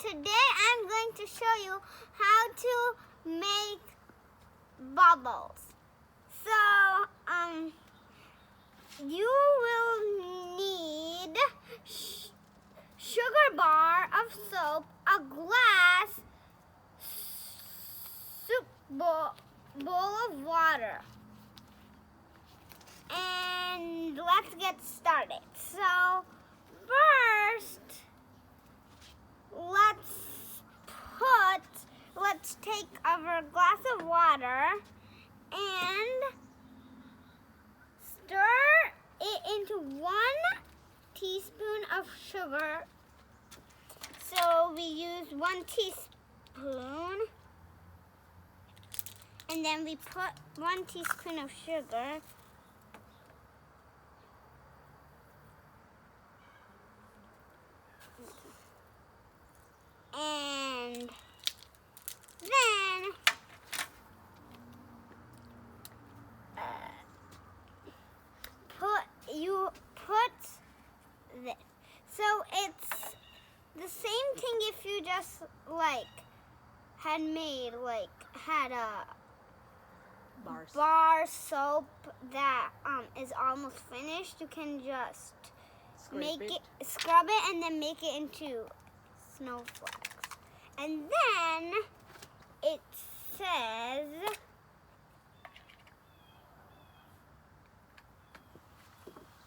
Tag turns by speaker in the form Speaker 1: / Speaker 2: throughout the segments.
Speaker 1: today I'm going to show you how to make bubbles. So, you will need sugar bar of soap, a glass, soup bowl of water. And let's get started. So, first, let's take our glass of water and stir it into 1 teaspoon of sugar. So we use 1 teaspoon, and then we put 1 teaspoon of sugar. And then put this. So it's the same thing if you just had a bar soap that is almost finished. You can just scrub it and then make it into snowflakes. And then it says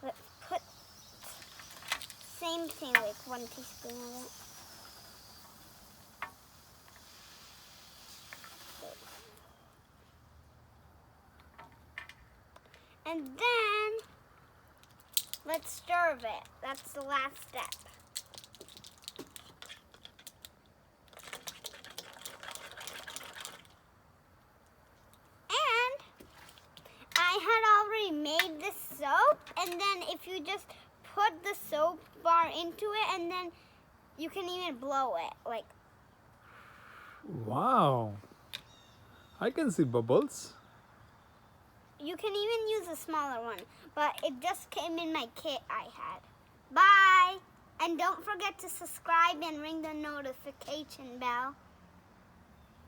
Speaker 1: let's put same thing, 1 teaspoon of it. And then let's stir it. That's the last step. Made the soap, and then if you just put the soap bar into it, and then you can even blow it
Speaker 2: Wow, I can see bubbles.
Speaker 1: You can even use a smaller one, but it just came in my kit I had. Bye, and don't forget to subscribe and ring the notification bell.